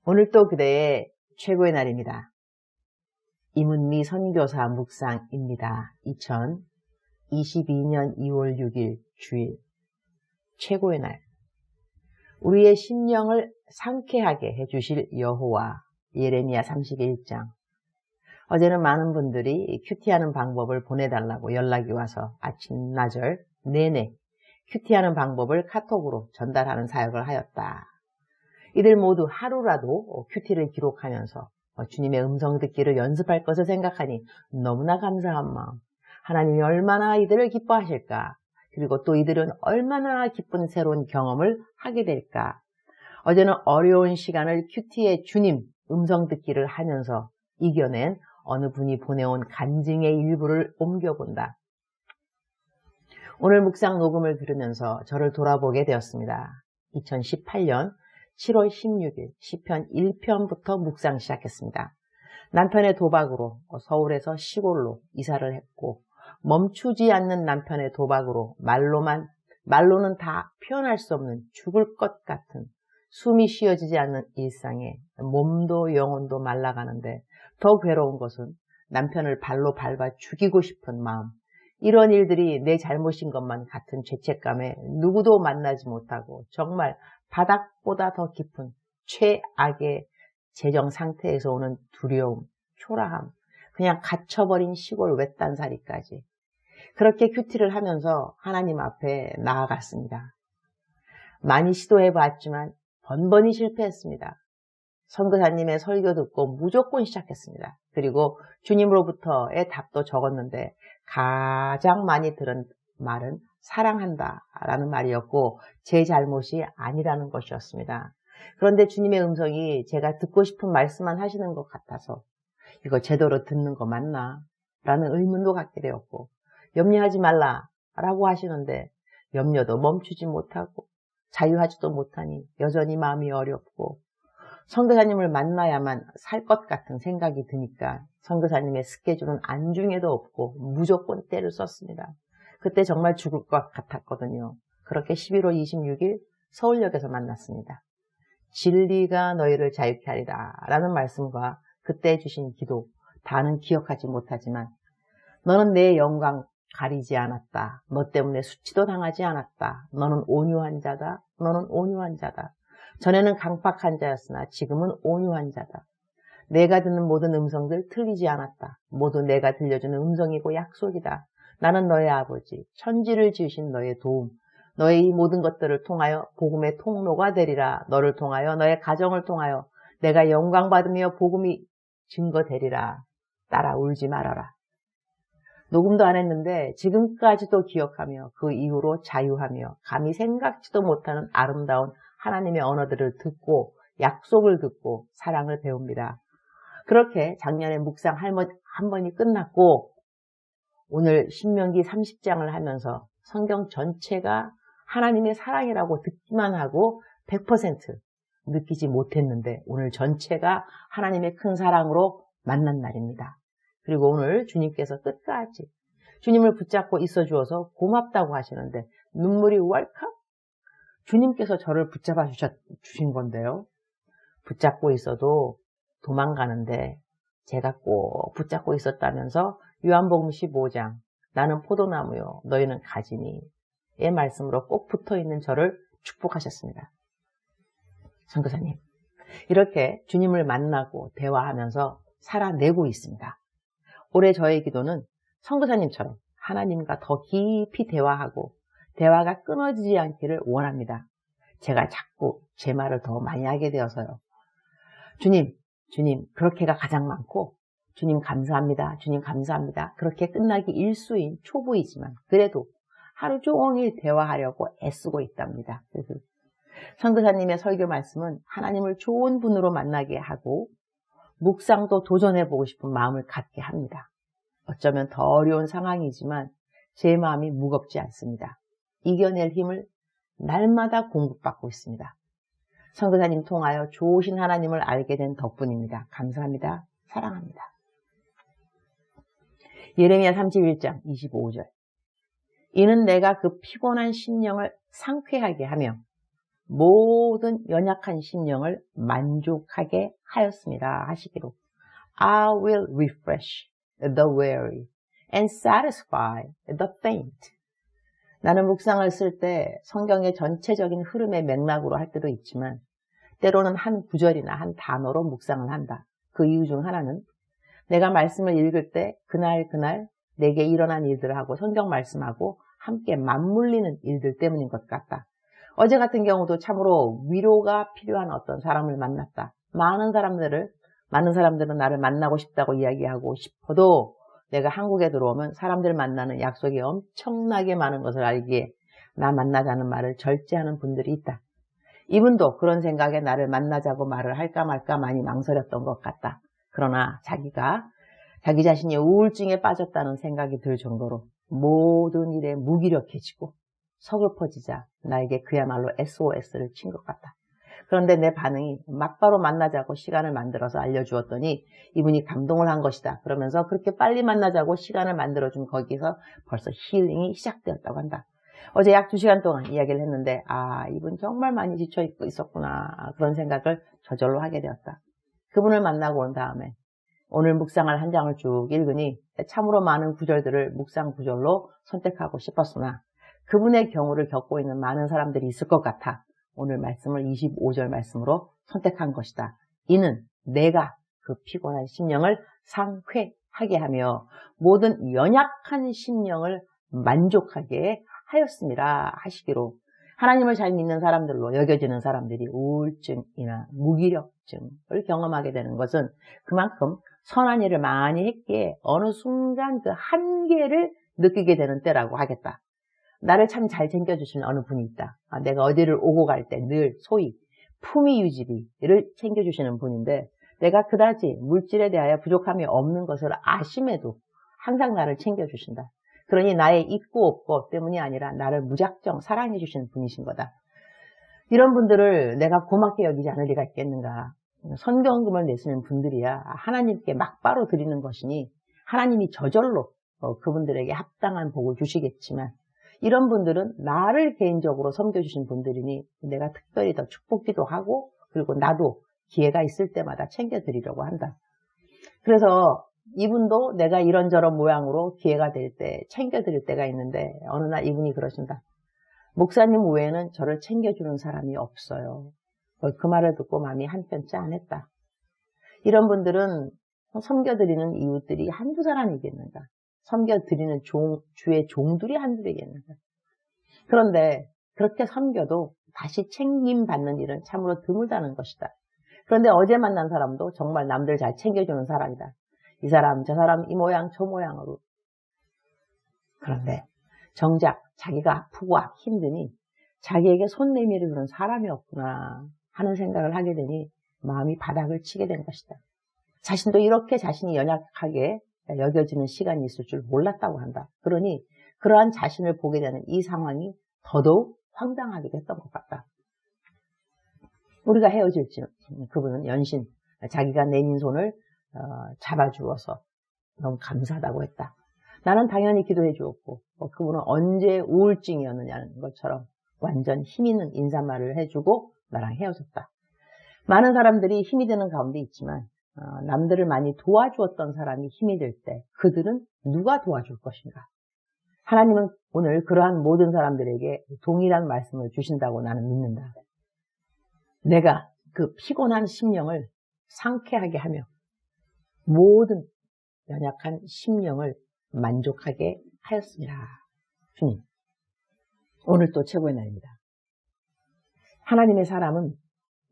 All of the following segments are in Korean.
오늘 또 그대의 최고의 날입니다. 이문미 선교사 묵상입니다. 2022년 2월 6일 주일 최고의 날. 우리의 심령을 상쾌하게 해주실 여호와. 예레미야 31장. 어제는 많은 분들이 큐티하는 방법을 보내달라고 연락이 와서 아침, 나절 내내 큐티하는 방법을 카톡으로 전달하는 사역을 하였다. 이들 모두 하루라도 큐티를 기록하면서 주님의 음성 듣기를 연습할 것을 생각하니 너무나 감사한 마음. 하나님이 얼마나 이들을 기뻐하실까? 그리고 또 이들은 얼마나 기쁜 새로운 경험을 하게 될까? 어제는 어려운 시간을 큐티의 주님 음성 듣기를 하면서 이겨낸 어느 분이 보내온 간증의 일부를 옮겨본다. 오늘 묵상 녹음을 들으면서 저를 돌아보게 되었습니다. 2018년 7월 16일 시편 1편부터 묵상 시작했습니다. 남편의 도박으로 서울에서 시골로 이사를 했고 멈추지 않는 남편의 도박으로 말로는 다 표현할 수 없는 죽을 것 같은 숨이 쉬어지지 않는 일상에 몸도 영혼도 말라가는데 더 괴로운 것은 남편을 발로 밟아 죽이고 싶은 마음. 이런 일들이 내 잘못인 것만 같은 죄책감에 누구도 만나지 못하고 정말 바닥보다 더 깊은 최악의 재정 상태에서 오는 두려움, 초라함, 그냥 갇혀버린 시골 외딴살이까지. 그렇게 큐티를 하면서 하나님 앞에 나아갔습니다. 많이 시도해봤지만 번번이 실패했습니다. 선교사님의 설교 듣고 무조건 시작했습니다. 그리고 주님으로부터의 답도 적었는데 가장 많이 들은 말은 사랑한다 라는 말이었고 제 잘못이 아니라는 것이었습니다. 그런데 주님의 음성이 제가 듣고 싶은 말씀만 하시는 것 같아서 이거 제대로 듣는 거 맞나? 라는 의문도 갖게 되었고 염려하지 말라 라고 하시는데 염려도 멈추지 못하고 자유하지도 못하니 여전히 마음이 어렵고 선교사님을 만나야만 살 것 같은 생각이 드니까 선교사님의 스케줄은 안중에도 없고 무조건 때를 썼습니다. 그때 정말 죽을 것 같았거든요. 그렇게 11월 26일 서울역에서 만났습니다. 진리가 너희를 자유케 하리라 라는 말씀과 그때 주신 기도 다는 기억하지 못하지만 너는 내 영광 가리지 않았다. 너 때문에 수치도 당하지 않았다. 너는 온유한 자다. 너는 온유한 자다. 전에는 강팍한 자였으나 지금은 온유한 자다. 내가 듣는 모든 음성들 틀리지 않았다. 모두 내가 들려주는 음성이고 약속이다. 나는 너의 아버지, 천지를 지으신 너의 도움, 너의 이 모든 것들을 통하여 복음의 통로가 되리라. 너를 통하여 너의 가정을 통하여 내가 영광받으며 복음이 증거되리라. 따라 울지 말아라. 녹음도 안 했는데 지금까지도 기억하며 그 이후로 자유하며 감히 생각지도 못하는 아름다운 하나님의 언어들을 듣고 약속을 듣고 사랑을 배웁니다. 그렇게 작년에 묵상 한 번이 끝났고 오늘 신명기 30장을 하면서 성경 전체가 하나님의 사랑이라고 듣기만 하고 100% 느끼지 못했는데 오늘 전체가 하나님의 큰 사랑으로 만난 날입니다. 그리고 오늘 주님께서 끝까지 주님을 붙잡고 있어 주어서 고맙다고 하시는데 눈물이 왈칵 주님께서 저를 붙잡아 주신 건데요. 붙잡고 있어도 도망가는데 제가 꼭 붙잡고 있었다면서 요한복음 15장 나는 포도나무요 너희는 가지니 의 말씀으로 꼭 붙어있는 저를 축복하셨습니다. 선교사님 이렇게 주님을 만나고 대화하면서 살아내고 있습니다. 올해 저의 기도는 선교사님처럼 하나님과 더 깊이 대화하고 대화가 끊어지지 않기를 원합니다. 제가 자꾸 제 말을 더 많이 하게 되어서요. 주님 그렇게가 가장 많고 주님 감사합니다. 주님 감사합니다. 그렇게 끝나기 일수인 초보이지만 그래도 하루 종일 대화하려고 애쓰고 있답니다. 선교사님의 설교 말씀은 하나님을 좋은 분으로 만나게 하고 묵상도 도전해보고 싶은 마음을 갖게 합니다. 어쩌면 더 어려운 상황이지만 제 마음이 무겁지 않습니다. 이겨낼 힘을 날마다 공급받고 있습니다. 선교사님 통하여 좋으신 하나님을 알게 된 덕분입니다. 감사합니다. 사랑합니다. 예레미야 31장 25절 이는 내가 그 피곤한 심령을 상쾌하게 하며 모든 연약한 심령을 만족하게 하였습니다. 하시기로. I will refresh the weary and satisfy the faint. 나는 묵상을 쓸 때 성경의 전체적인 흐름의 맥락으로 할 때도 있지만 때로는 한 구절이나 한 단어로 묵상을 한다. 그 이유 중 하나는 내가 말씀을 읽을 때 그날 내게 일어난 일들하고 성경 말씀하고 함께 맞물리는 일들 때문인 것 같다. 어제 같은 경우도 참으로 위로가 필요한 어떤 사람을 만났다. 많은 사람들은 나를 만나고 싶다고 이야기하고 싶어도 내가 한국에 들어오면 사람들 만나는 약속이 엄청나게 많은 것을 알기에 나 만나자는 말을 절제하는 분들이 있다. 이분도 그런 생각에 나를 만나자고 말을 할까 말까 많이 망설였던 것 같다. 그러나 자기 자신이 우울증에 빠졌다는 생각이 들 정도로 모든 일에 무기력해지고 서글퍼지자 나에게 그야말로 SOS를 친 것 같다. 그런데 내 반응이 막바로 만나자고 시간을 만들어서 알려주었더니 이분이 감동을 한 것이다. 그러면서 그렇게 빨리 만나자고 시간을 만들어준 거기서 벌써 힐링이 시작되었다고 한다. 어제 약 2시간 동안 이야기를 했는데 이분 정말 많이 지쳐 있었구나. 그런 생각을 저절로 하게 되었다. 그분을 만나고 온 다음에 오늘 묵상을 한 장을 쭉 읽으니 참으로 많은 구절들을 묵상 구절로 선택하고 싶었으나 그분의 경우를 겪고 있는 많은 사람들이 있을 것 같아 오늘 말씀을 25절 말씀으로 선택한 것이다. 이는 내가 그 피곤한 심령을 상쾌하게 하며 모든 연약한 심령을 만족하게 하였습니다. 하시기로. 하나님을 잘 믿는 사람들로 여겨지는 사람들이 우울증이나 무기력증을 경험하게 되는 것은 그만큼 선한 일을 많이 했기에 어느 순간 그 한계를 느끼게 되는 때라고 하겠다. 나를 참 잘 챙겨주시는 어느 분이 있다. 내가 어디를 오고 갈 때 늘 소위 품위 유지비를 챙겨주시는 분인데 내가 그다지 물질에 대하여 부족함이 없는 것을 아심에도 항상 나를 챙겨주신다. 그러니 나의 있고 없고 때문이 아니라 나를 무작정 사랑해 주시는 분이신 거다. 이런 분들을 내가 고맙게 여기지 않을 리가 있겠는가. 선경금을 내시는 분들이야 하나님께 막바로 드리는 것이니 하나님이 저절로 그분들에게 합당한 복을 주시겠지만 이런 분들은 나를 개인적으로 섬겨주신 분들이니 내가 특별히 더 축복기도 하고 그리고 나도 기회가 있을 때마다 챙겨드리려고 한다. 그래서 이분도 내가 이런저런 모양으로 기회가 될 때 챙겨드릴 때가 있는데 어느 날 이분이 그러신다. 목사님 외에는 저를 챙겨주는 사람이 없어요. 그 말을 듣고 마음이 한편 짠했다. 이런 분들은 섬겨드리는 이웃들이 한두 사람이겠는가. 섬겨드리는 주의 종들이 한둘이겠는가. 그런데 그렇게 섬겨도 다시 챙김받는 일은 참으로 드물다는 것이다. 그런데 어제 만난 사람도 정말 남들 잘 챙겨주는 사람이다. 이 사람 저 사람 이 모양 저 모양으로. 그런데 정작 자기가 아프고 힘드니 자기에게 손 내밀어 주는 사람이 없구나 하는 생각을 하게 되니 마음이 바닥을 치게 된 것이다. 자신도 이렇게 자신이 연약하게 여겨지는 시간이 있을 줄 몰랐다고 한다. 그러니 그러한 자신을 보게 되는 이 상황이 더더욱 황당하기도 했던 것 같다. 우리가 헤어질지 그분은 연신 자기가 내민 손을 잡아주어서 너무 감사하다고 했다. 나는 당연히 기도해 주었고 그분은 언제 우울증이었느냐는 것처럼 완전 힘 있는 인사말을 해주고 나랑 헤어졌다. 많은 사람들이 힘이 되는 가운데 있지만 남들을 많이 도와주었던 사람이 힘이 될 때 그들은 누가 도와줄 것인가? 하나님은 오늘 그러한 모든 사람들에게 동일한 말씀을 주신다고 나는 믿는다. 내가 그 피곤한 심령을 상쾌하게 하며 모든 연약한 심령을 만족하게 하였습니다. 주님, 오늘 또 최고의 날입니다. 하나님의 사람은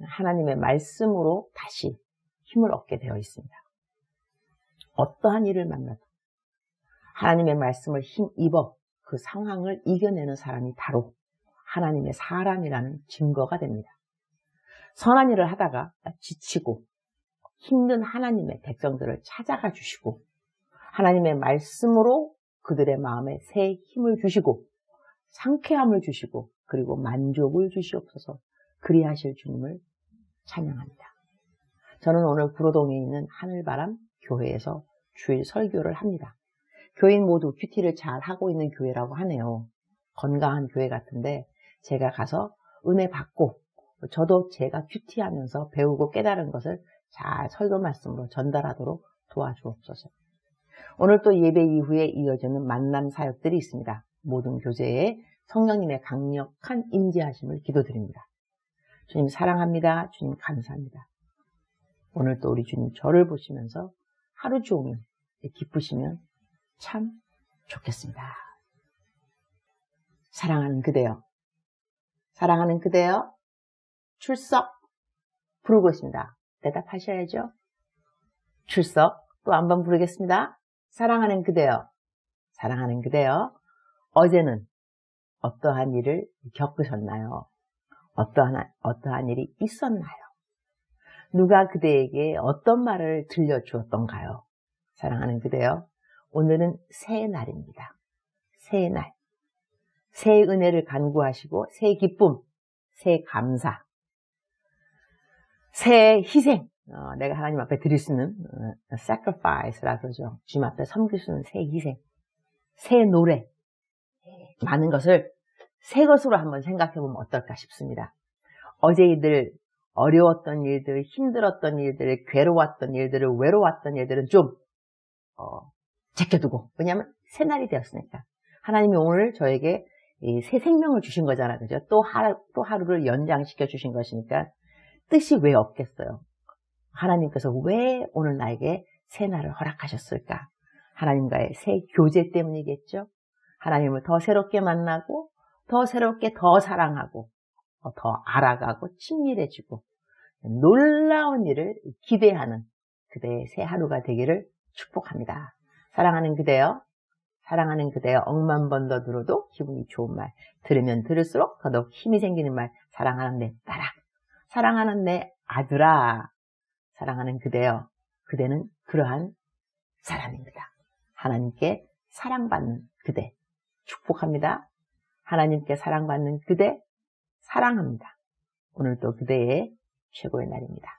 하나님의 말씀으로 다시 힘을 얻게 되어 있습니다. 어떠한 일을 만나도 하나님의 말씀을 힘입어 그 상황을 이겨내는 사람이 바로 하나님의 사람이라는 증거가 됩니다. 선한 일을 하다가 지치고 힘든 하나님의 백성들을 찾아가 주시고 하나님의 말씀으로 그들의 마음에 새 힘을 주시고 상쾌함을 주시고 그리고 만족을 주시옵소서. 그리하실 주님을 찬양합니다. 저는 오늘 구로동에 있는 하늘바람 교회에서 주일 설교를 합니다. 교인 모두 큐티를 잘 하고 있는 교회라고 하네요. 건강한 교회 같은데 제가 가서 은혜 받고 저도 제가 큐티하면서 배우고 깨달은 것을 잘 설교 말씀으로 전달하도록 도와주옵소서. 오늘 또 예배 이후에 이어지는 만남 사역들이 있습니다. 모든 교제에 성령님의 강력한 임재하심을 기도드립니다. 주님 사랑합니다. 주님 감사합니다. 오늘 또 우리 주님 저를 보시면서 하루 종일 기쁘시면 참 좋겠습니다. 사랑하는 그대여, 사랑하는 그대여, 출석 부르고 있습니다. 대답하셔야죠. 출석 또 한 번 부르겠습니다. 사랑하는 그대여, 사랑하는 그대여, 어제는 어떠한 일을 겪으셨나요? 어떠한 일이 있었나요? 누가 그대에게 어떤 말을 들려주었던가요? 사랑하는 그대여, 오늘은 새 날입니다. 새 날. 새 은혜를 간구하시고 새 기쁨, 새 감사, 새 희생, 내가 하나님 앞에 드릴 수 있는 sacrifice라 그러죠. 주님 앞에 섬길 수 있는 새 희생, 새 노래, 많은 것을 새 것으로 한번 생각해보면 어떨까 싶습니다. 어제 일들, 어려웠던 일들, 힘들었던 일들, 괴로웠던 일들을, 외로웠던 일들은 좀 제껴두고, 왜냐하면 새 날이 되었으니까. 하나님이 오늘 저에게 이 새 생명을 주신 거잖아요. 그죠? 또 하루를 연장시켜 주신 것이니까 뜻이 왜 없겠어요? 하나님께서 왜 오늘 나에게 새 날을 허락하셨을까? 하나님과의 새 교제 때문이겠죠? 하나님을 더 새롭게 만나고, 더 새롭게 더 사랑하고, 더 알아가고, 친밀해지고, 놀라운 일을 기대하는 그대의 새 하루가 되기를 축복합니다. 사랑하는 그대여, 사랑하는 그대여, 억만 번 더 들어도 기분이 좋은 말, 들으면 들을수록 더더욱 힘이 생기는 말, 사랑하는 내 딸아, 사랑하는 내 아들아, 사랑하는 그대여, 그대는 그러한 사람입니다. 하나님께 사랑받는 그대, 축복합니다. 하나님께 사랑받는 그대, 사랑합니다. 오늘도 그대의 최고의 날입니다.